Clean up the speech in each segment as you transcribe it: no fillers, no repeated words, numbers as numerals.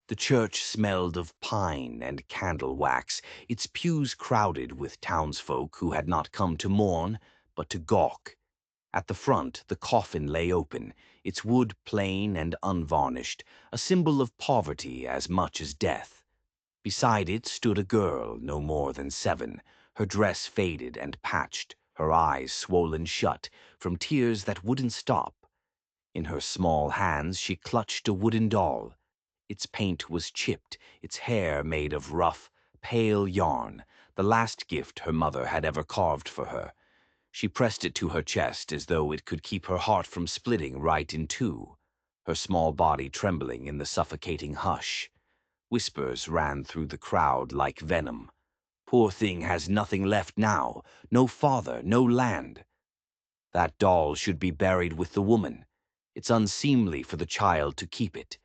The church smelled of pine and candle wax, its pews crowded with townsfolk who had not come to mourn, but to gawk. At the front, the coffin lay open, its wood plain and unvarnished, a symbol of poverty as much as death. Beside it stood a girl no more than 7, her dress faded and patched, her eyes swollen shut from tears that wouldn't stop. In her small hands she clutched a wooden doll. Its paint was chipped, its hair made of rough, pale yarn, the last gift her mother had ever carved for her. She pressed it to her chest as though it could keep her heart from splitting right in two, her small body trembling in the suffocating hush. Whispers ran through the crowd like venom. Poor thing has nothing left now, no father, no land. That doll should be buried with the woman. It's unseemly for the child to keep it.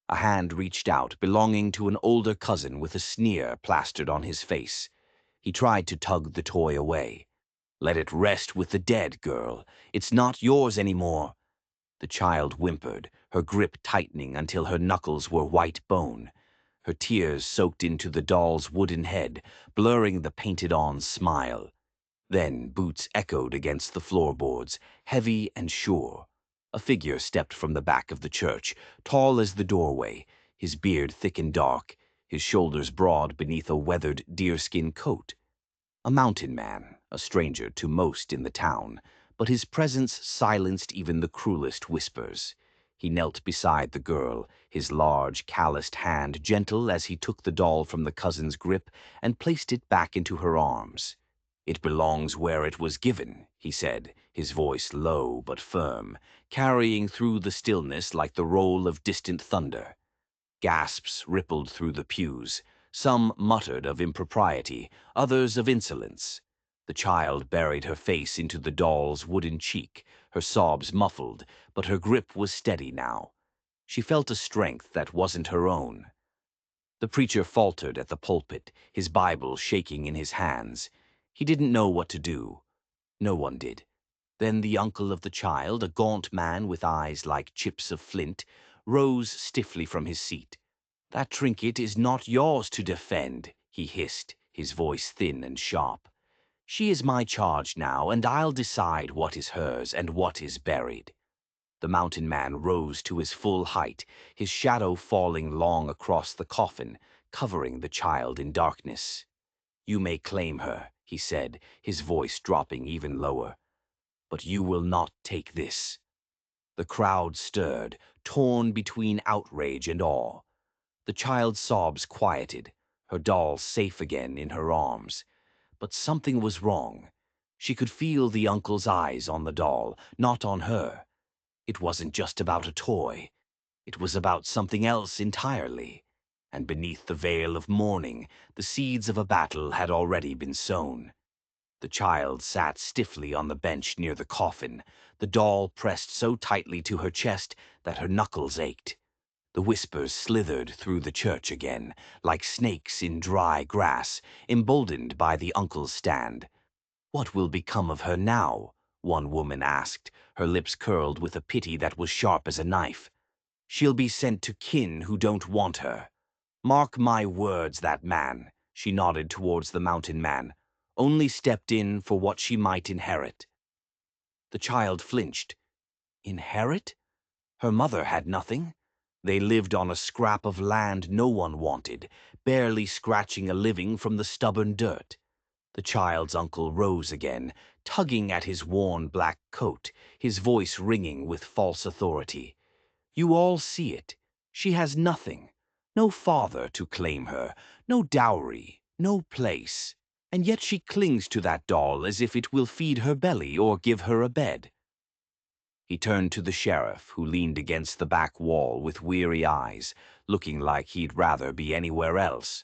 A hand reached out, belonging to an older cousin with a sneer plastered on his face. He tried to tug the toy away. Let it rest with the dead, girl. It's not yours anymore. The child whimpered, her grip tightening until her knuckles were white bone. Her tears soaked into the doll's wooden head, blurring the painted-on smile. Then boots echoed against the floorboards, heavy and sure. A figure stepped from the back of the church, tall as the doorway, his beard thick and dark, his shoulders broad beneath a weathered deerskin coat. A mountain man, a stranger to most in the town, but his presence silenced even the cruelest whispers. He knelt beside the girl, his large, calloused hand gentle as he took the doll from the cousin's grip and placed it back into her arms. "It belongs where it was given," he said, his voice low but firm, carrying through the stillness like the roll of distant thunder. Gasps rippled through the pews. Some muttered of impropriety, others of insolence. The child buried her face into the doll's wooden cheek, her sobs muffled, but her grip was steady now. She felt a strength that wasn't her own. The preacher faltered at the pulpit, his Bible shaking in his hands. He didn't know what to do. No one did. Then the uncle of the child, a gaunt man with eyes like chips of flint, rose stiffly from his seat. "That trinket is not yours to defend," he hissed, his voice thin and sharp. "She is my charge now, and I'll decide what is hers and what is buried." The mountain man rose to his full height, his shadow falling long across the coffin, covering the child in darkness. "You may claim her," he said, his voice dropping even lower. "But you will not take this." The crowd stirred, torn between outrage and awe. The child's sobs quieted, her doll safe again in her arms. But something was wrong. She could feel the uncle's eyes on the doll, not on her. It wasn't just about a toy. It was about something else entirely. And beneath the veil of mourning, the seeds of a battle had already been sown. The child sat stiffly on the bench near the coffin, the doll pressed so tightly to her chest that her knuckles ached. The whispers slithered through the church again, like snakes in dry grass, emboldened by the uncle's stand. "What will become of her now?" one woman asked, her lips curled with a pity that was sharp as a knife. "She'll be sent to kin who don't want her. Mark my words, that man," she nodded towards the mountain man, "only stepped in for what she might inherit." The child flinched. Inherit? Her mother had nothing. They lived on a scrap of land no one wanted, barely scratching a living from the stubborn dirt. The child's uncle rose again, tugging at his worn black coat, his voice ringing with false authority. "You all see it. She has nothing. No father to claim her, no dowry, no place. And yet she clings to that doll as if it will feed her belly or give her a bed." He turned to the sheriff, who leaned against the back wall with weary eyes, looking like he'd rather be anywhere else.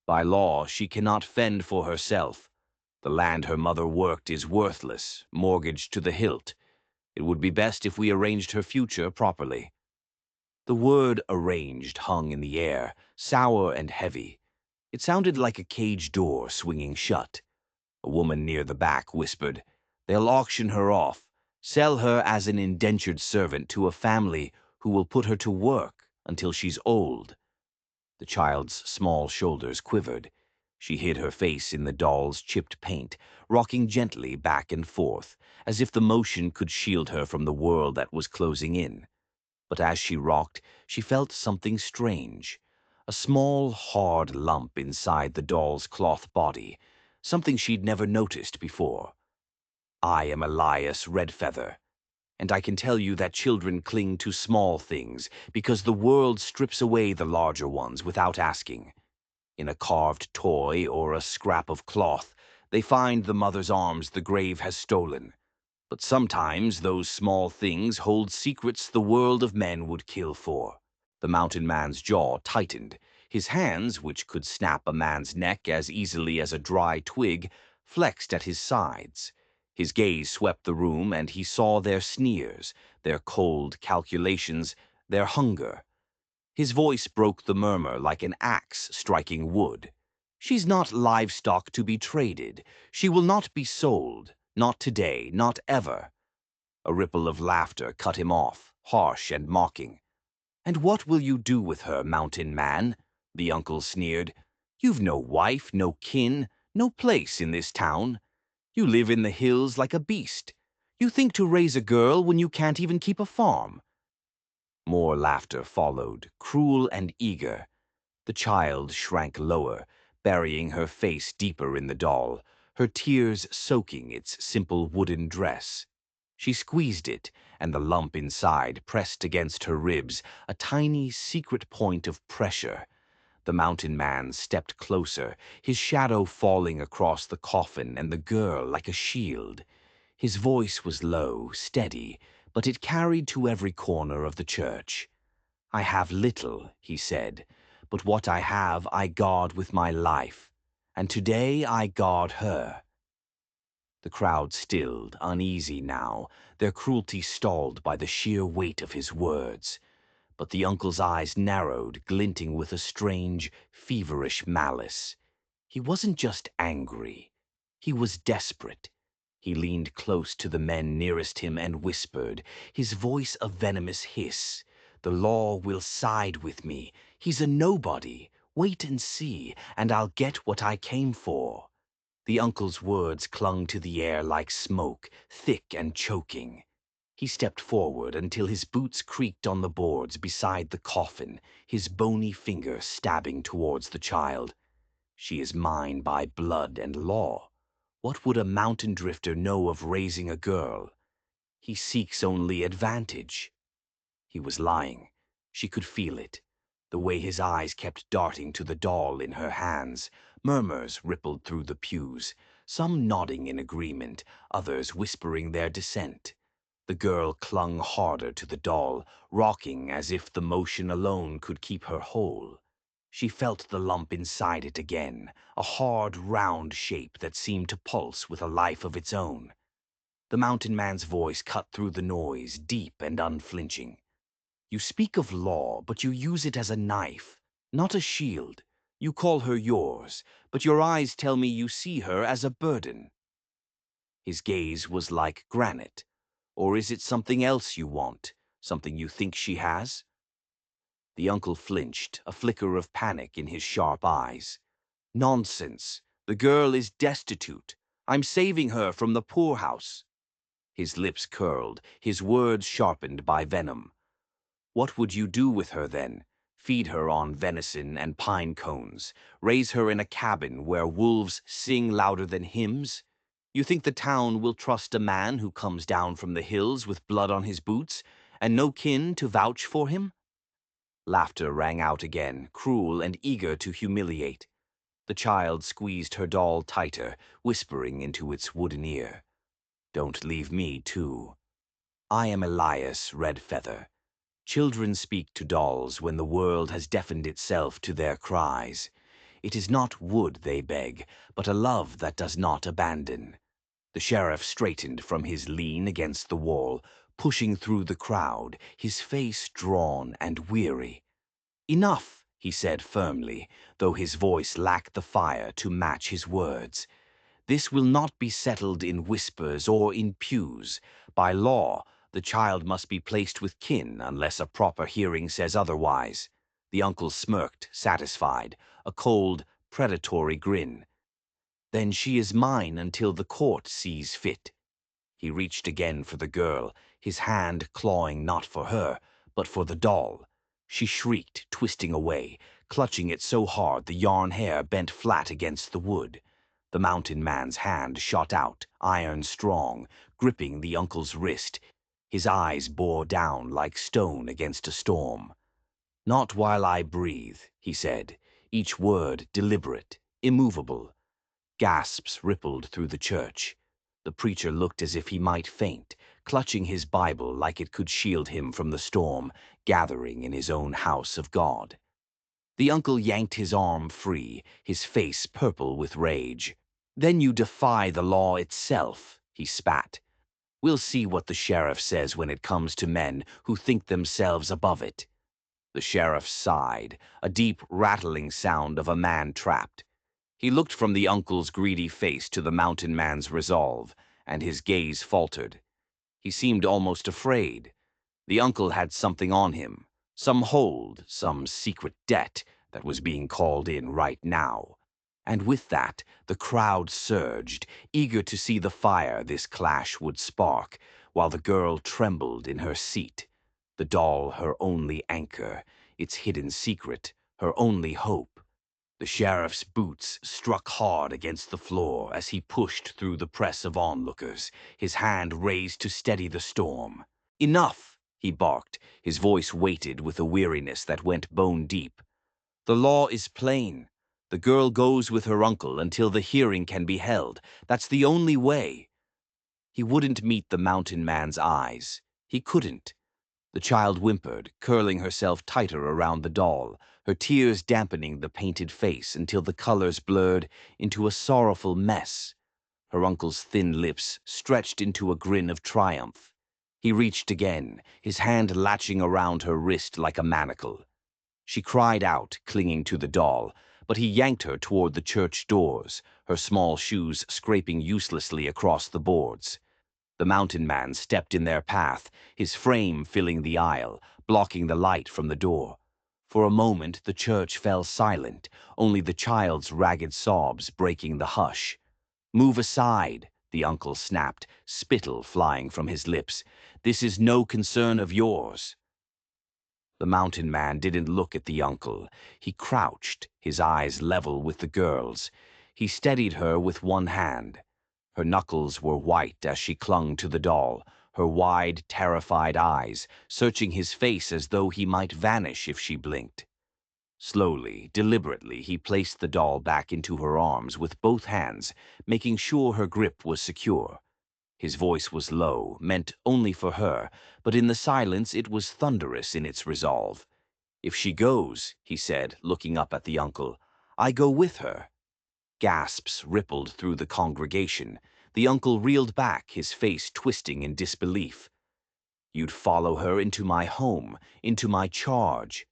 "By law, she cannot fend for herself. The land her mother worked is worthless, mortgaged to the hilt. It would be best if we arranged her future properly." The word "arranged" hung in the air, sour and heavy. It sounded like a cage door swinging shut. A woman near the back whispered, "They'll auction her off, sell her as an indentured servant to a family who will put her to work until she's old." The child's small shoulders quivered. She hid her face in the doll's chipped paint, rocking gently back and forth, as if the motion could shield her from the world that was closing in. But as she rocked, she felt something strange. A small, hard lump inside the doll's cloth body, something she'd never noticed before. I am Elias Redfeather, and I can tell you that children cling to small things because the world strips away the larger ones without asking. In a carved toy or a scrap of cloth, they find the mother's arms the grave has stolen. But sometimes those small things hold secrets the world of men would kill for. The mountain man's jaw tightened. His hands, which could snap a man's neck as easily as a dry twig, flexed at his sides. His gaze swept the room, and he saw their sneers, their cold calculations, their hunger. His voice broke the murmur like an axe striking wood. She's not livestock to be traded. She will not be sold. Not today, not ever. A ripple of laughter cut him off, harsh and mocking. "And what will you do with her, mountain man?" the uncle sneered. "You've no wife, no kin, no place in this town. You live in the hills like a beast. You think to raise a girl when you can't even keep a farm." More laughter followed, cruel and eager. The child shrank lower, burying her face deeper in the doll, her tears soaking its simple wooden dress. She squeezed it, and the lump inside pressed against her ribs, a tiny secret point of pressure. The mountain man stepped closer, his shadow falling across the coffin and the girl like a shield. His voice was low, steady, but it carried to every corner of the church. "I have little," he said, "but what I have I guard with my life, and today I guard her." The crowd stilled, uneasy now, their cruelty stalled by the sheer weight of his words. But the uncle's eyes narrowed, glinting with a strange, feverish malice. He wasn't just angry. He was desperate. He leaned close to the men nearest him and whispered, his voice a venomous hiss. "The law will side with me. He's a nobody. Wait and see, and I'll get what I came for." The uncle's words clung to the air like smoke, thick and choking. He stepped forward until his boots creaked on the boards beside the coffin, his bony finger stabbing towards the child. "She is mine by blood and law. What would a mountain drifter know of raising a girl? He seeks only advantage." He was lying. She could feel it. The way his eyes kept darting to the doll in her hands. Murmurs rippled through the pews, some nodding in agreement, others whispering their dissent. The girl clung harder to the doll, rocking as if the motion alone could keep her whole. She felt the lump inside it again, a hard, round shape that seemed to pulse with a life of its own. The mountain man's voice cut through the noise, deep and unflinching. "You speak of law, but you use it as a knife, not a shield. You call her yours, but your eyes tell me you see her as a burden." His gaze was like granite. "Or is it something else you want, something you think she has?" The uncle flinched, a flicker of panic in his sharp eyes. "Nonsense. The girl is destitute. I'm saving her from the poorhouse." His lips curled, his words sharpened by venom. "What would you do with her, then? Feed her on venison and pine cones? Raise her in a cabin where wolves sing louder than hymns? You think the town will trust a man who comes down from the hills with blood on his boots, and no kin to vouch for him?" Laughter rang out again, cruel and eager to humiliate. The child squeezed her doll tighter, whispering into its wooden ear, "Don't leave me, too. I am Elias Redfeather. Children speak to dolls when the world has deafened itself to their cries. It is not wood they beg, but a love that does not abandon." The sheriff straightened from his lean against the wall, pushing through the crowd, his face drawn and weary. "Enough," he said firmly, though his voice lacked the fire to match his words. "This will not be settled in whispers or in pews. By law, the child must be placed with kin unless a proper hearing says otherwise." The uncle smirked, satisfied, a cold, predatory grin. Then she is mine until the court sees fit. He reached again for the girl, his hand clawing not for her, but for the doll. She shrieked, twisting away, clutching it so hard the yarn hair bent flat against the wood. The mountain man's hand shot out, iron strong, gripping the uncle's wrist. His eyes bore down like stone against a storm. "Not while I breathe," he said, each word deliberate, immovable. Gasps rippled through the church. The preacher looked as if he might faint, clutching his Bible like it could shield him from the storm gathering in his own house of God. The uncle yanked his arm free, his face purple with rage. "Then you defy the law itself," he spat. "We'll see what the sheriff says when it comes to men who think themselves above it." The sheriff sighed, a deep rattling sound of a man trapped. He looked from the uncle's greedy face to the mountain man's resolve, and his gaze faltered. He seemed almost afraid. The uncle had something on him, some hold, some secret debt that was being called in right now. And with that, the crowd surged, eager to see the fire this clash would spark, while the girl trembled in her seat. The doll her only anchor, its hidden secret, her only hope. The sheriff's boots struck hard against the floor as he pushed through the press of onlookers, his hand raised to steady the storm. "Enough!" he barked, his voice weighted with a weariness that went bone deep. "The law is plain. The girl goes with her uncle until the hearing can be held. That's the only way." He wouldn't meet the mountain man's eyes. He couldn't. The child whimpered, curling herself tighter around the doll, her tears dampening the painted face until the colors blurred into a sorrowful mess. Her uncle's thin lips stretched into a grin of triumph. He reached again, his hand latching around her wrist like a manacle. She cried out, clinging to the doll, but he yanked her toward the church doors, her small shoes scraping uselessly across the boards. The mountain man stepped in their path, his frame filling the aisle, blocking the light from the door. For a moment the church fell silent, only the child's ragged sobs breaking the hush. "Move aside," the uncle snapped, spittle flying from his lips. "This is no concern of yours." The mountain man didn't look at the uncle. He crouched, his eyes level with the girl's. He steadied her with one hand. Her knuckles were white as she clung to the doll, her wide, terrified eyes searching his face as though he might vanish if she blinked. Slowly, deliberately, he placed the doll back into her arms with both hands, making sure her grip was secure. His voice was low, meant only for her, but in the silence it was thunderous in its resolve. "If she goes," he said, looking up at the uncle, "I go with her." Gasps rippled through the congregation. The uncle reeled back, his face twisting in disbelief. "You'd follow her into my home, into my charge."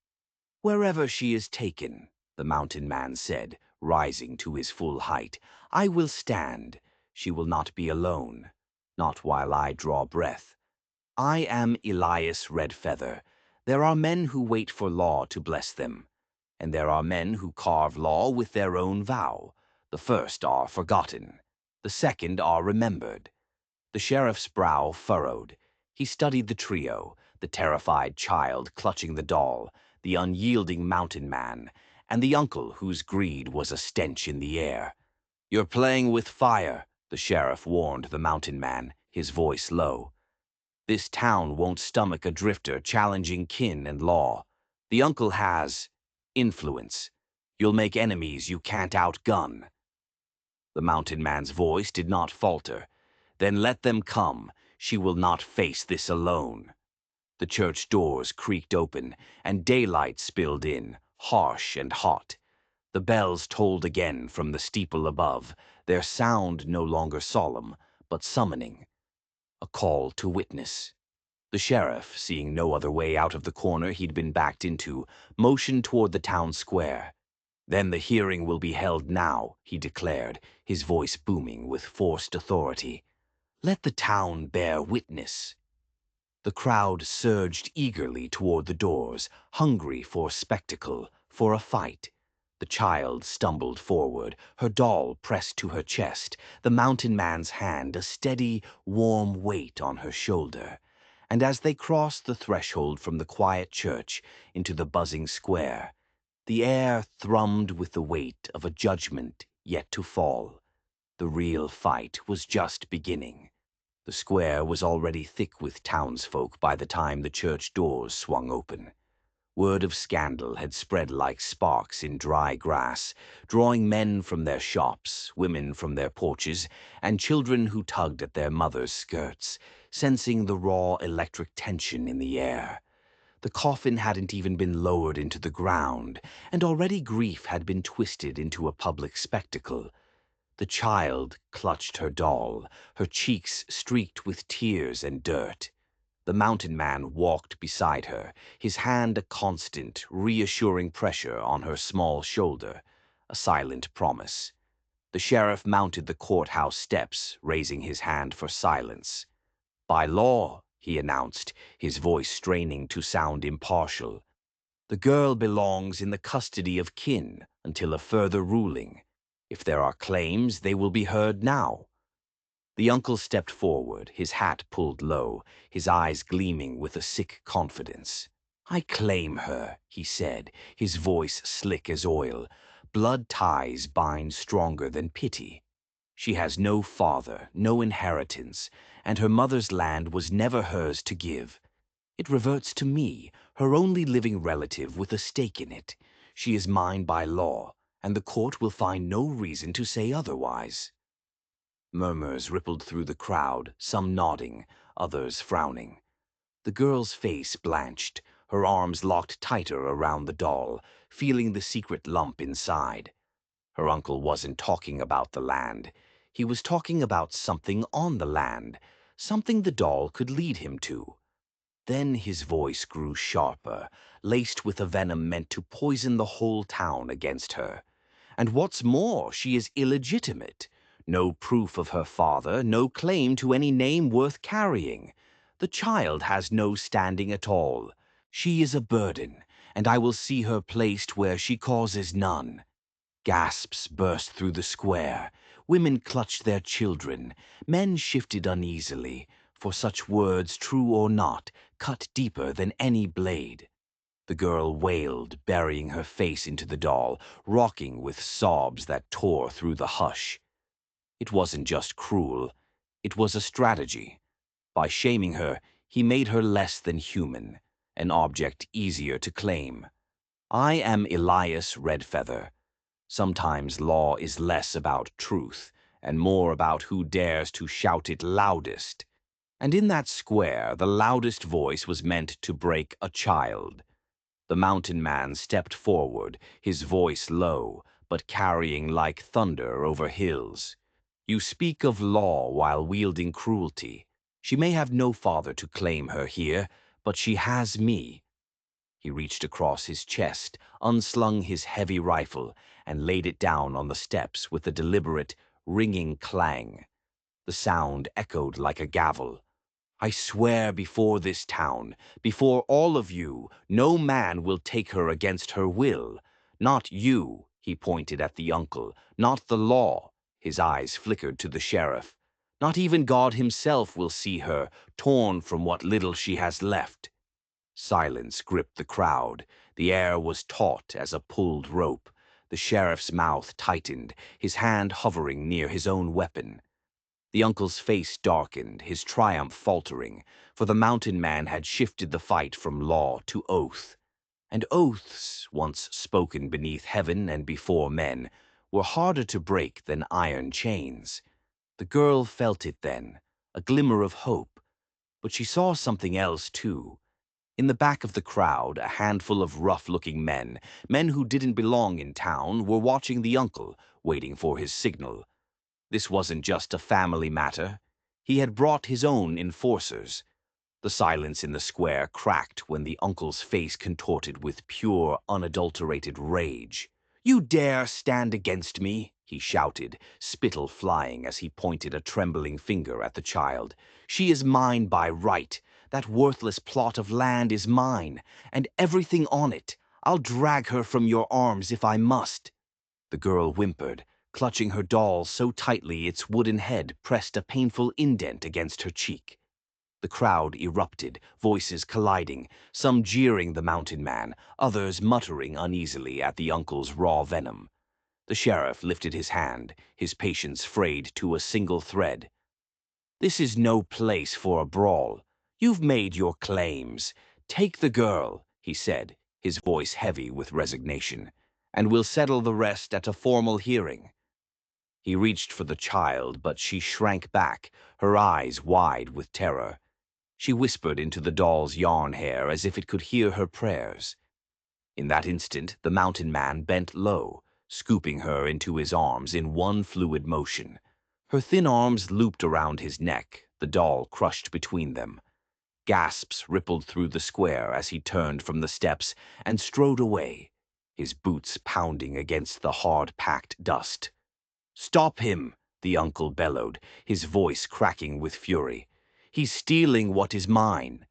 "Wherever she is taken," the mountain man said, rising to his full height, "I will stand. She will not be alone. Not while I draw breath. I am Elias Redfeather. There are men who wait for law to bless them, and there are men who carve law with their own vow. The first are forgotten. The second are remembered." The sheriff's brow furrowed. He studied the trio, the terrified child clutching the doll, the unyielding mountain man, and the uncle whose greed was a stench in the air. "You're playing with fire," the sheriff warned the mountain man, his voice low. "This town won't stomach a drifter challenging kin and law. The uncle has influence. You'll make enemies you can't outgun." The mountain man's voice did not falter. "Then let them come. She will not face this alone." The church doors creaked open, and daylight spilled in, harsh and hot. The bells tolled again from the steeple above, their sound no longer solemn, but summoning. A call to witness. The sheriff, seeing no other way out of the corner he'd been backed into, motioned toward the town square. "Then the hearing will be held now," he declared, his voice booming with forced authority. "Let the town bear witness." The crowd surged eagerly toward the doors, hungry for spectacle, for a fight. The child stumbled forward, her doll pressed to her chest, the mountain man's hand a steady, warm weight on her shoulder. And as they crossed the threshold from the quiet church into the buzzing square, the air thrummed with the weight of a judgment yet to fall. The real fight was just beginning. The square was already thick with townsfolk by the time the church doors swung open. Word of scandal had spread like sparks in dry grass, drawing men from their shops, women from their porches, and children who tugged at their mothers' skirts, sensing the raw electric tension in the air. The coffin hadn't even been lowered into the ground, and already grief had been twisted into a public spectacle. The child clutched her doll, her cheeks streaked with tears and dirt. The mountain man walked beside her, his hand a constant, reassuring pressure on her small shoulder, a silent promise. The sheriff mounted the courthouse steps, raising his hand for silence. "By law," he announced, his voice straining to sound impartial, "the girl belongs in the custody of kin until a further ruling. If there are claims, they will be heard now." The uncle stepped forward, his hat pulled low, his eyes gleaming with a sick confidence. "I claim her," he said, his voice slick as oil. "Blood ties bind stronger than pity. She has no father, no inheritance, and her mother's land was never hers to give. It reverts to me, her only living relative with a stake in it. She is mine by law, and the court will find no reason to say otherwise." Murmurs rippled through the crowd, some nodding, others frowning. The girl's face blanched, her arms locked tighter around the doll, feeling the secret lump inside. Her uncle wasn't talking about the land. He was talking about something on the land, something the doll could lead him to. Then his voice grew sharper, laced with a venom meant to poison the whole town against her. "And what's more, she is illegitimate. No proof of her father, no claim to any name worth carrying. The child has no standing at all. She is a burden, and I will see her placed where she causes none." Gasps burst through the square. Women clutched their children. Men shifted uneasily, for such words, true or not, cut deeper than any blade. The girl wailed, burying her face into the doll, rocking with sobs that tore through the hush. It wasn't just cruel. It was a strategy. By shaming her, he made her less than human, an object easier to claim. "I am Elias Redfeather. Sometimes law is less about truth and more about who dares to shout it loudest." And in that square, the loudest voice was meant to break a child. The mountain man stepped forward, his voice low, but carrying like thunder over hills. "You speak of law while wielding cruelty. She may have no father to claim her here, but she has me." He reached across his chest, unslung his heavy rifle, and laid it down on the steps with a deliberate, ringing clang. The sound echoed like a gavel. "I swear before this town, before all of you, no man will take her against her will. Not you," he pointed at the uncle, "not the law." His eyes flickered to the sheriff. "Not even God himself will see her, torn from what little she has left." Silence gripped the crowd. The air was taut as a pulled rope. The sheriff's mouth tightened, his hand hovering near his own weapon. The uncle's face darkened, his triumph faltering, for the mountain man had shifted the fight from law to oath. And oaths, once spoken beneath heaven and before men, were harder to break than iron chains. The girl felt it then, a glimmer of hope. But she saw something else, too. In the back of the crowd, a handful of rough-looking men, men who didn't belong in town, were watching the uncle, waiting for his signal. This wasn't just a family matter. He had brought his own enforcers. The silence in the square cracked when the uncle's face contorted with pure, unadulterated rage. "You dare stand against me?" he shouted, spittle flying as he pointed a trembling finger at the child. "She is mine by right. That worthless plot of land is mine, and everything on it. I'll drag her from your arms if I must." The girl whimpered, clutching her doll so tightly its wooden head pressed a painful indent against her cheek. The crowd erupted, voices colliding, some jeering the mountain man, others muttering uneasily at the uncle's raw venom. The sheriff lifted his hand, his patience frayed to a single thread. "This is no place for a brawl. You've made your claims. Take the girl," he said, his voice heavy with resignation, "and we'll settle the rest at a formal hearing." He reached for the child, but she shrank back, her eyes wide with terror. She whispered into the doll's yarn hair as if it could hear her prayers. In that instant, the mountain man bent low, scooping her into his arms in one fluid motion. Her thin arms looped around his neck, the doll crushed between them. Gasps rippled through the square as he turned from the steps and strode away, his boots pounding against the hard-packed dust. "Stop him!" the uncle bellowed, his voice cracking with fury. "He's stealing what is mine."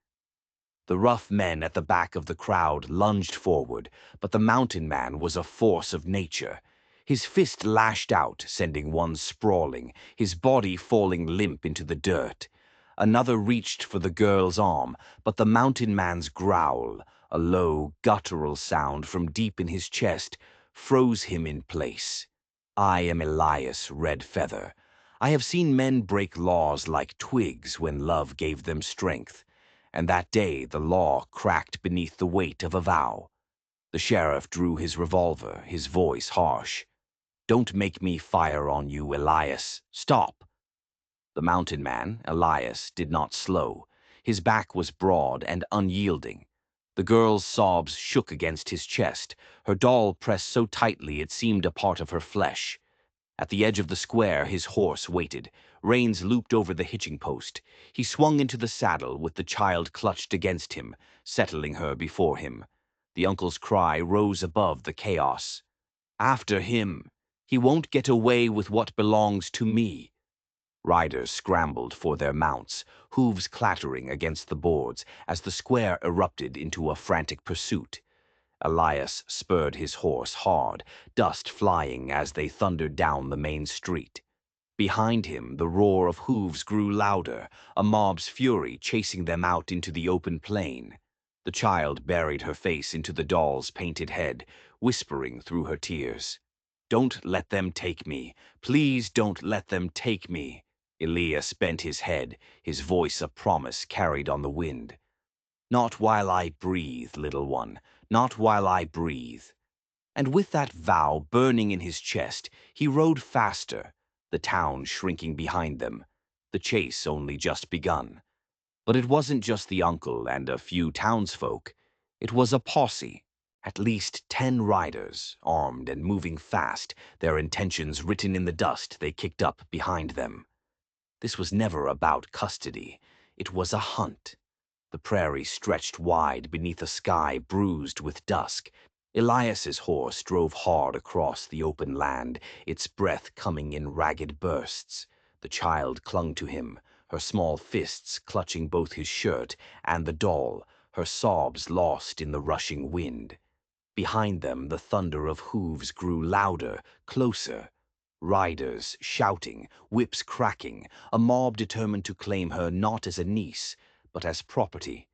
The rough men at the back of the crowd lunged forward, but the mountain man was a force of nature. His fist lashed out, sending one sprawling, his body falling limp into the dirt. Another reached for the girl's arm, but the mountain man's growl, a low, guttural sound from deep in his chest, froze him in place. "I am Elias Red Feather. I have seen men break laws like twigs when love gave them strength. And that day the law cracked beneath the weight of a vow." The sheriff drew his revolver, his voice harsh. "Don't make me fire on you, Elias. Stop!" The mountain man, Elias, did not slow. His back was broad and unyielding. The girl's sobs shook against his chest, her doll pressed so tightly it seemed a part of her flesh. At the edge of the square his horse waited, reins looped over the hitching post. He swung into the saddle with the child clutched against him, settling her before him. The uncle's cry rose above the chaos. "After him! He won't get away with what belongs to me." Riders scrambled for their mounts, hooves clattering against the boards as the square erupted into a frantic pursuit. Elias spurred his horse hard, dust flying as they thundered down the main street. Behind him, the roar of hooves grew louder, a mob's fury chasing them out into the open plain. The child buried her face into the doll's painted head, whispering through her tears. "Don't let them take me. Please don't let them take me." Elias bent his head, his voice a promise carried on the wind. "Not while I breathe, little one. Not while I breathe." And with that vow burning in his chest, he rode faster, the town shrinking behind them, the chase only just begun. But it wasn't just the uncle and a few townsfolk. It was a posse, at least 10 riders, armed and moving fast, their intentions written in the dust they kicked up behind them. This was never about custody. It was a hunt. The prairie stretched wide beneath a sky bruised with dusk. Elias's horse drove hard across the open land, its breath coming in ragged bursts. The child clung to him, her small fists clutching both his shirt and the doll, her sobs lost in the rushing wind. Behind them, the thunder of hooves grew louder, closer. Riders shouting, whips cracking, a mob determined to claim her not as a niece, but as property.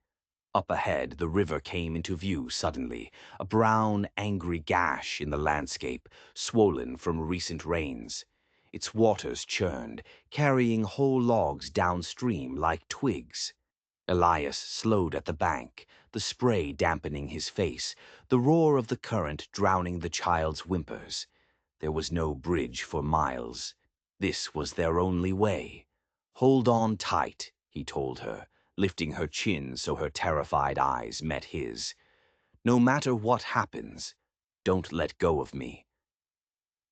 Up ahead, the river came into view suddenly, a brown, angry gash in the landscape, swollen from recent rains. Its waters churned, carrying whole logs downstream like twigs. Elias slowed at the bank, the spray dampening his face, the roar of the current drowning the child's whimpers. There was no bridge for miles. This was their only way. "Hold on tight," he told her, lifting her chin so her terrified eyes met his. "No matter what happens, don't let go of me."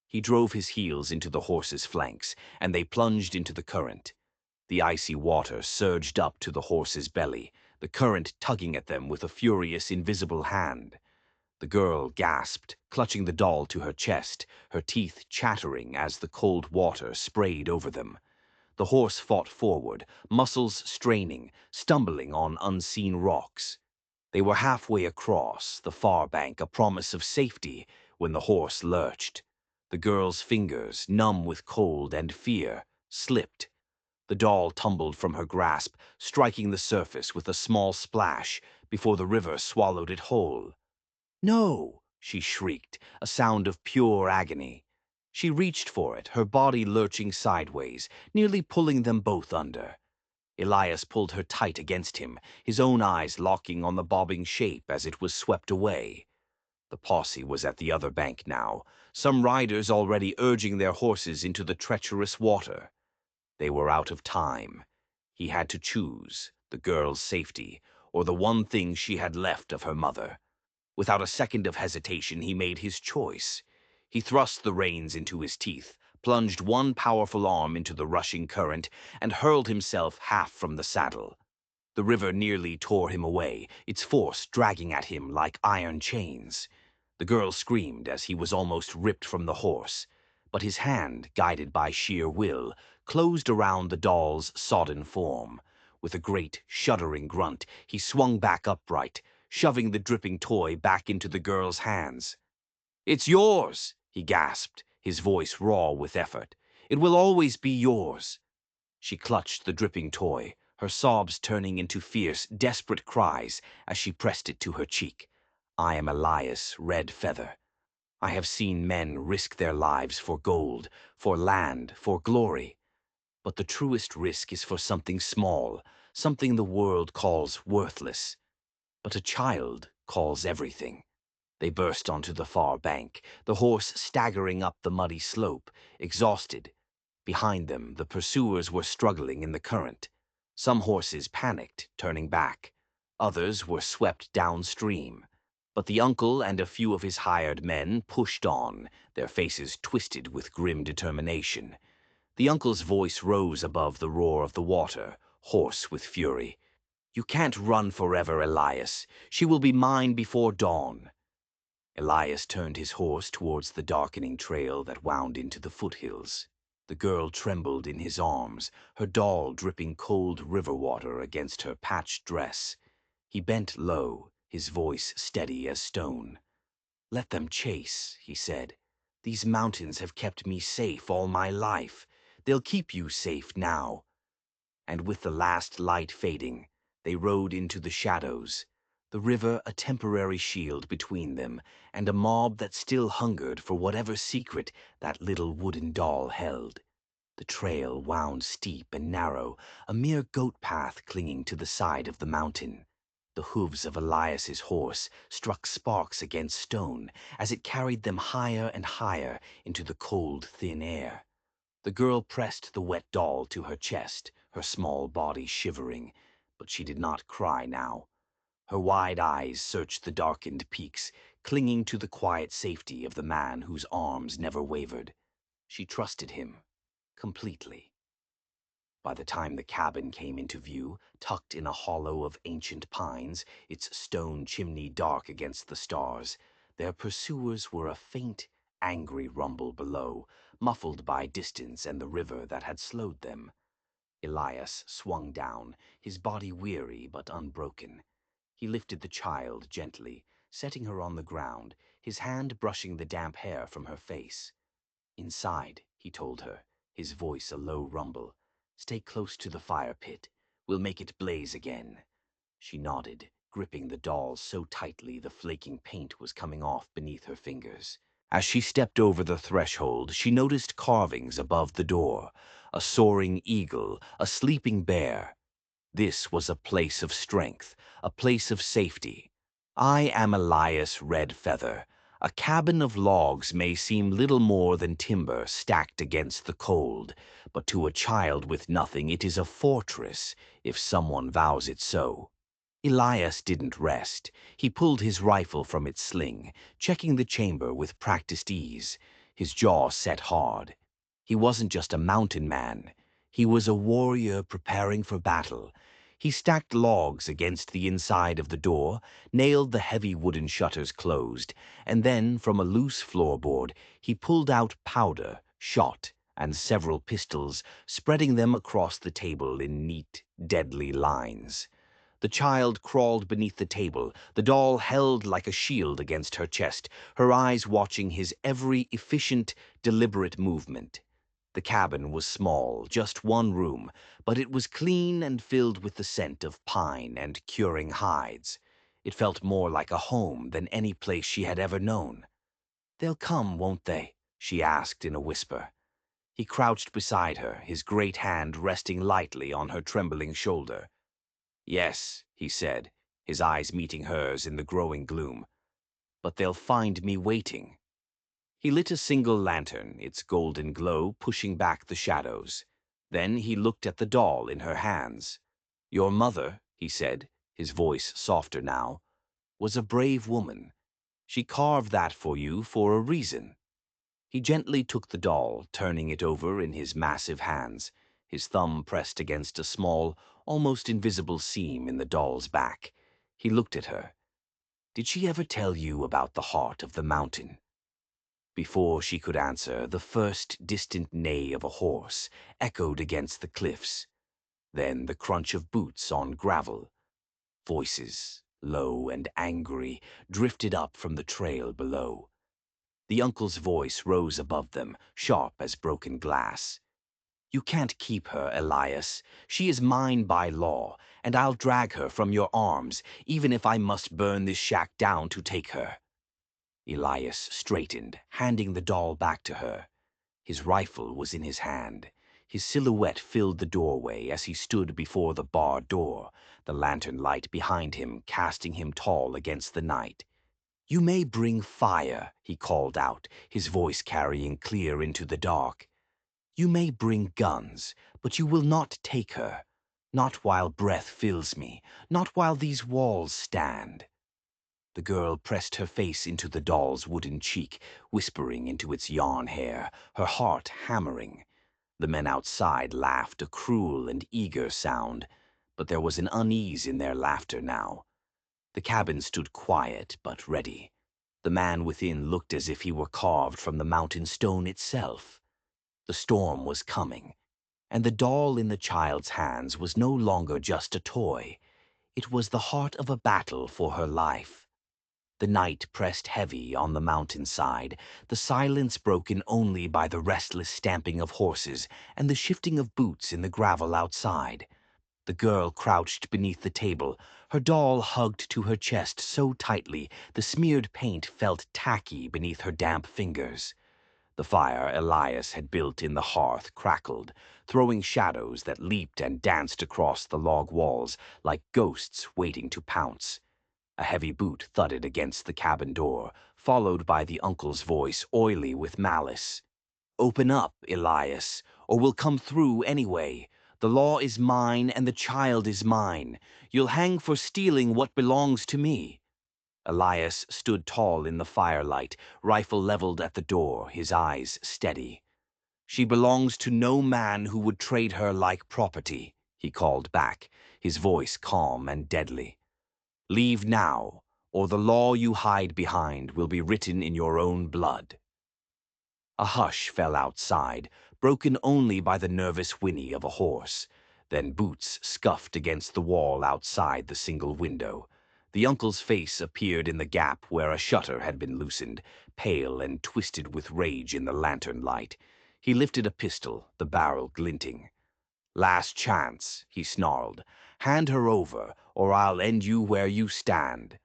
He drove his heels into the horse's flanks, and they plunged into the current. The icy water surged up to the horse's belly, the current tugging at them with a furious, invisible hand. The girl gasped, clutching the doll to her chest, her teeth chattering as the cold water sprayed over them. The horse fought forward, muscles straining, stumbling on unseen rocks. They were halfway across, the far bank a promise of safety, when the horse lurched. The girl's fingers, numb with cold and fear, slipped. The doll tumbled from her grasp, striking the surface with a small splash before the river swallowed it whole. "No!" she shrieked, a sound of pure agony. She reached for it, her body lurching sideways, nearly pulling them both under. Elias pulled her tight against him, his own eyes locking on the bobbing shape as it was swept away. The posse was at the other bank now, some riders already urging their horses into the treacherous water. They were out of time. He had to choose the girl's safety or the one thing she had left of her mother. Without a second of hesitation, he made his choice. He thrust the reins into his teeth, plunged one powerful arm into the rushing current, and hurled himself half from the saddle. The river nearly tore him away, its force dragging at him like iron chains. The girl screamed as he was almost ripped from the horse, but his hand, guided by sheer will, closed around the doll's sodden form. With a great, shuddering grunt, he swung back upright, shoving the dripping toy back into the girl's hands. "It's yours," he gasped, his voice raw with effort. "It will always be yours." She clutched the dripping toy, her sobs turning into fierce, desperate cries as she pressed it to her cheek. "I am Elias Red Feather. I have seen men risk their lives for gold, for land, for glory. But the truest risk is for something small, something the world calls worthless. But a child calls everything." They burst onto the far bank, the horse staggering up the muddy slope, exhausted. Behind them, the pursuers were struggling in the current. Some horses panicked, turning back. Others were swept downstream. But the uncle and a few of his hired men pushed on, their faces twisted with grim determination. The uncle's voice rose above the roar of the water, hoarse with fury. "You can't run forever, Elias. She will be mine before dawn." Elias turned his horse towards the darkening trail that wound into the foothills. The girl trembled in his arms, her doll dripping cold river water against her patched dress. He bent low, his voice steady as stone. "Let them chase," he said. "These mountains have kept me safe all my life. They'll keep you safe now." And with the last light fading, they rode into the shadows, the river a temporary shield between them, and a mob that still hungered for whatever secret that little wooden doll held. The trail wound steep and narrow, a mere goat path clinging to the side of the mountain. The hooves of Elias's horse struck sparks against stone as it carried them higher and higher into the cold, thin air. The girl pressed the wet doll to her chest, her small body shivering, but she did not cry now. Her wide eyes searched the darkened peaks, clinging to the quiet safety of the man whose arms never wavered. She trusted him completely. By the time the cabin came into view, tucked in a hollow of ancient pines, its stone chimney dark against the stars, their pursuers were a faint, angry rumble below, muffled by distance and the river that had slowed them. Elias swung down, his body weary but unbroken. He lifted the child gently, setting her on the ground, his hand brushing the damp hair from her face. "Inside," he told her, his voice a low rumble. "Stay close to the fire pit. We'll make it blaze again." She nodded, gripping the doll so tightly the flaking paint was coming off beneath her fingers. As she stepped over the threshold, she noticed carvings above the door, a soaring eagle, a sleeping bear. This was a place of strength, a place of safety. "I am Elias Red Feather. A cabin of logs may seem little more than timber stacked against the cold, but to a child with nothing it is a fortress, if someone vows it so." Elias didn't rest. He pulled his rifle from its sling, checking the chamber with practiced ease, his jaw set hard. He wasn't just a mountain man. He was a warrior preparing for battle. He stacked logs against the inside of the door, nailed the heavy wooden shutters closed, and then, from a loose floorboard, he pulled out powder, shot, and several pistols, spreading them across the table in neat, deadly lines. The child crawled beneath the table, the doll held like a shield against her chest, her eyes watching his every efficient, deliberate movement. The cabin was small, just one room, but it was clean and filled with the scent of pine and curing hides. It felt more like a home than any place she had ever known. "They'll come, won't they?" she asked in a whisper. He crouched beside her, his great hand resting lightly on her trembling shoulder. "Yes," he said, his eyes meeting hers in the growing gloom. "But they'll find me waiting." He lit a single lantern, its golden glow pushing back the shadows. Then he looked at the doll in her hands. "Your mother," he said, his voice softer now, "was a brave woman. She carved that for you for a reason." He gently took the doll, turning it over in his massive hands, his thumb pressed against a small, almost invisible seam in the doll's back. He looked at her. "Did she ever tell you about the heart of the mountain?" Before she could answer, the first distant neigh of a horse echoed against the cliffs. Then the crunch of boots on gravel. Voices, low and angry, drifted up from the trail below. The uncle's voice rose above them, sharp as broken glass. "You can't keep her, Elias. She is mine by law, and I'll drag her from your arms, even if I must burn this shack down to take her." Elias straightened, handing the doll back to her. His rifle was in his hand. His silhouette filled the doorway as he stood before the barred door, the lantern light behind him casting him tall against the night. "You may bring fire," he called out, his voice carrying clear into the dark. "You may bring guns, but you will not take her. Not while breath fills me, not while these walls stand." The girl pressed her face into the doll's wooden cheek, whispering into its yarn hair, her heart hammering. The men outside laughed a cruel and eager sound, but there was an unease in their laughter now. The cabin stood quiet but ready. The man within looked as if he were carved from the mountain stone itself. The storm was coming, and the doll in the child's hands was no longer just a toy. It was the heart of a battle for her life. The night pressed heavy on the mountainside, the silence broken only by the restless stamping of horses and the shifting of boots in the gravel outside. The girl crouched beneath the table, her doll hugged to her chest so tightly the smeared paint felt tacky beneath her damp fingers. The fire Elias had built in the hearth crackled, throwing shadows that leaped and danced across the log walls like ghosts waiting to pounce. A heavy boot thudded against the cabin door, followed by the uncle's voice, oily with malice. "Open up, Elias, or we'll come through anyway. The law is mine and the child is mine. You'll hang for stealing what belongs to me." Elias stood tall in the firelight, rifle leveled at the door, his eyes steady. "She belongs to no man who would trade her like property," he called back, his voice calm and deadly. "Leave now, or the law you hide behind will be written in your own blood." A hush fell outside, broken only by the nervous whinny of a horse. Then boots scuffed against the wall outside the single window. The uncle's face appeared in the gap where a shutter had been loosened, pale and twisted with rage in the lantern light. He lifted a pistol, the barrel glinting. "Last chance," he snarled. "Hand her over, or I'll end you where you stand."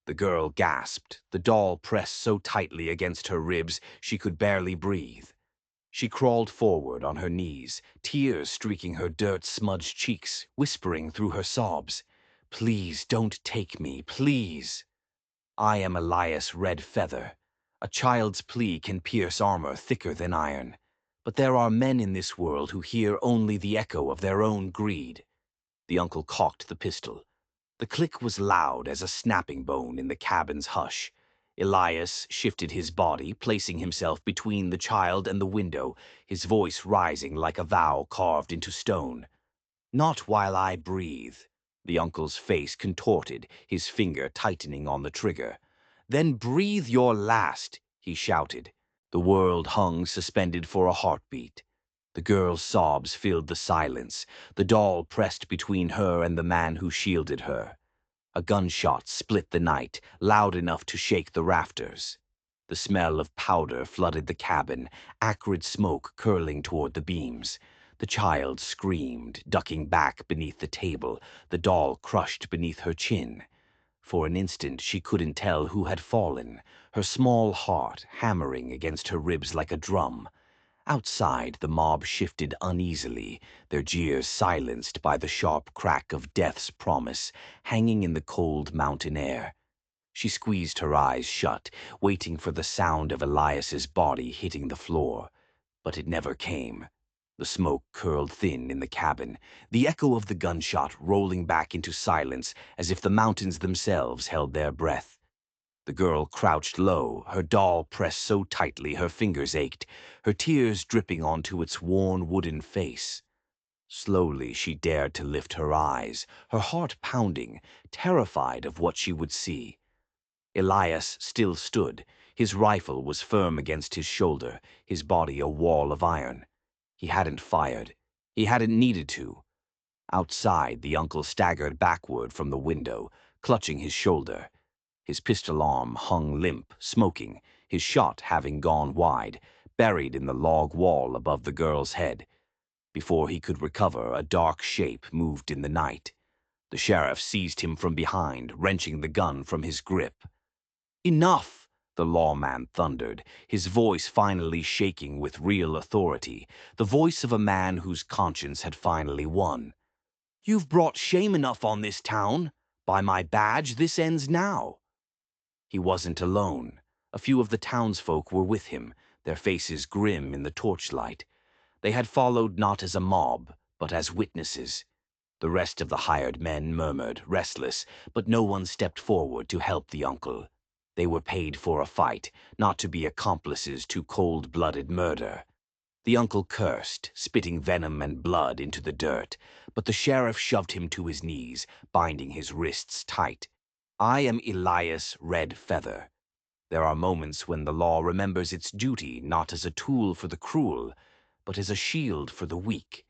The girl gasped, the doll pressed so tightly against her ribs she could barely breathe. She crawled forward on her knees, tears streaking her dirt-smudged cheeks, whispering through her sobs, "Please don't take me, please." "I am Elias Red Feather. A child's plea can pierce armor thicker than iron. But there are men in this world who hear only the echo of their own greed." The uncle cocked the pistol. The click was loud as a snapping bone in the cabin's hush. Elias shifted his body, placing himself between the child and the window, his voice rising like a vow carved into stone. "Not while I breathe." The uncle's face contorted, his finger tightening on the trigger. "Then breathe your last," he shouted. The world hung suspended for a heartbeat. The girl's sobs filled the silence, the doll pressed between her and the man who shielded her. A gunshot split the night, loud enough to shake the rafters. The smell of powder flooded the cabin, acrid smoke curling toward the beams. The child screamed, ducking back beneath the table, the doll crushed beneath her chin. For an instant she couldn't tell who had fallen, her small heart hammering against her ribs like a drum. Outside, the mob shifted uneasily, their jeers silenced by the sharp crack of death's promise hanging in the cold mountain air. She squeezed her eyes shut, waiting for the sound of Elias's body hitting the floor. But it never came. The smoke curled thin in the cabin, the echo of the gunshot rolling back into silence as if the mountains themselves held their breath. The girl crouched low, her doll pressed so tightly her fingers ached, her tears dripping onto its worn wooden face. Slowly she dared to lift her eyes, her heart pounding, terrified of what she would see. Elias still stood. His rifle was firm against his shoulder, his body a wall of iron. He hadn't fired. He hadn't needed to. Outside, the uncle staggered backward from the window, clutching his shoulder. His pistol arm hung limp, smoking, his shot having gone wide, buried in the log wall above the girl's head. Before he could recover, a dark shape moved in the night. The sheriff seized him from behind, wrenching the gun from his grip. "Enough!" the lawman thundered, his voice finally shaking with real authority, the voice of a man whose conscience had finally won. "You've brought shame enough on this town. By my badge, this ends now." He wasn't alone. A few of the townsfolk were with him, their faces grim in the torchlight. They had followed not as a mob, but as witnesses. The rest of the hired men murmured, restless, but no one stepped forward to help the uncle. They were paid for a fight, not to be accomplices to cold-blooded murder. The uncle cursed, spitting venom and blood into the dirt, but the sheriff shoved him to his knees, binding his wrists tight. "I am Elias Red Feather. There are moments when the law remembers its duty not as a tool for the cruel, but as a shield for the weak.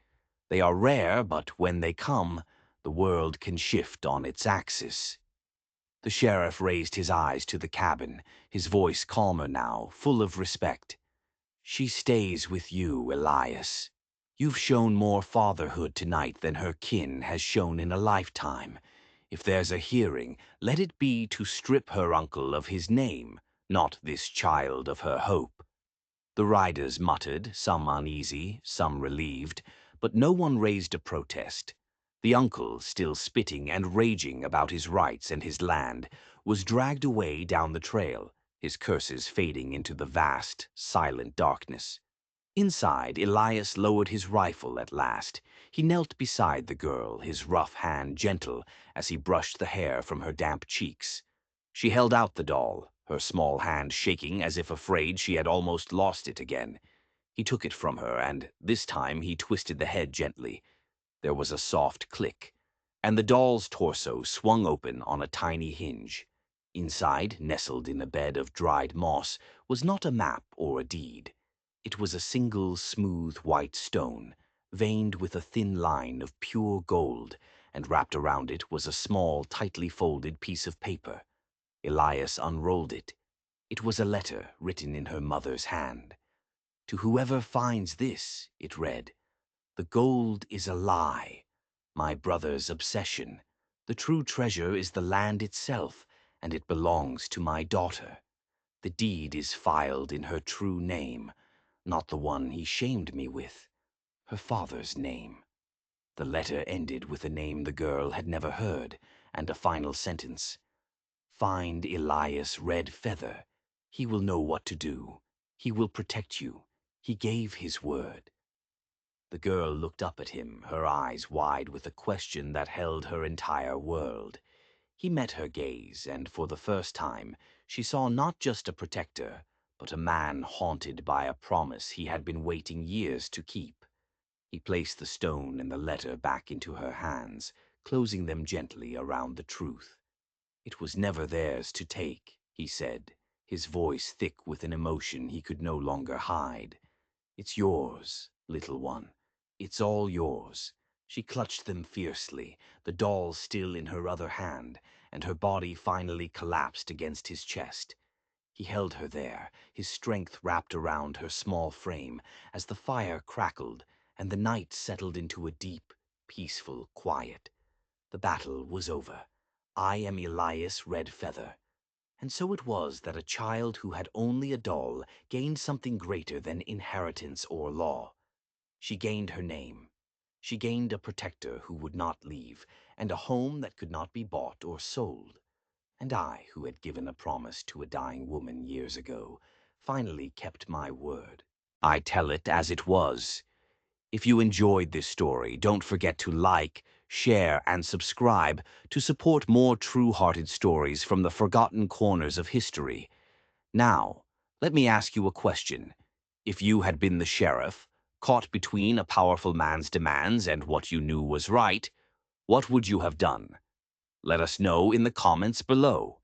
They are rare, but when they come, the world can shift on its axis." The sheriff raised his eyes to the cabin, his voice calmer now, full of respect. "She stays with you, Elias. You've shown more fatherhood tonight than her kin has shown in a lifetime. If there's a hearing, let it be to strip her uncle of his name, not this child of her hope." The riders muttered, some uneasy, some relieved, but no one raised a protest. The uncle, still spitting and raging about his rights and his land, was dragged away down the trail, his curses fading into the vast, silent darkness. Inside, Elias lowered his rifle at last. He knelt beside the girl, his rough hand gentle as he brushed the hair from her damp cheeks. She held out the doll, her small hand shaking as if afraid she had almost lost it again. He took it from her, and this time he twisted the head gently. There was a soft click, and the doll's torso swung open on a tiny hinge. Inside, nestled in a bed of dried moss, was not a map or a deed. It was a single smooth white stone, veined with a thin line of pure gold, and wrapped around it was a small, tightly folded piece of paper. Elias unrolled it. It was a letter written in her mother's hand. "To whoever finds this," it read, "the gold is a lie, my brother's obsession. The true treasure is the land itself, and it belongs to my daughter. The deed is filed in her true name, not the one he shamed me with, her father's name." The letter ended with a name the girl had never heard, and a final sentence. "Find Elias Red Feather. He will know what to do. He will protect you. He gave his word." The girl looked up at him, her eyes wide with a question that held her entire world. He met her gaze, and for the first time, she saw not just a protector, but a man haunted by a promise he had been waiting years to keep. He placed the stone and the letter back into her hands, closing them gently around the truth. "It was never theirs to take," he said. his voice thick with an emotion he could no longer hide. "It's yours, little one. It's all yours." She clutched them fiercely, the doll still in her other hand, and her body finally collapsed against his chest. He held her there, his strength wrapped around her small frame, as the fire crackled and the night settled into a deep, peaceful quiet. The battle was over. I am Elias Redfeather. And so it was that a child who had only a doll gained something greater than inheritance or law. She gained her name. She gained a protector who would not leave, and a home that could not be bought or sold. And I, who had given a promise to a dying woman years ago, finally kept my word. I tell it as it was. If you enjoyed this story, don't forget to like, share, and subscribe to support more true-hearted stories from the forgotten corners of history. Now, let me ask you a question. If you had been the sheriff, caught between a powerful man's demands and what you knew was right, what would you have done? Let us know in the comments below.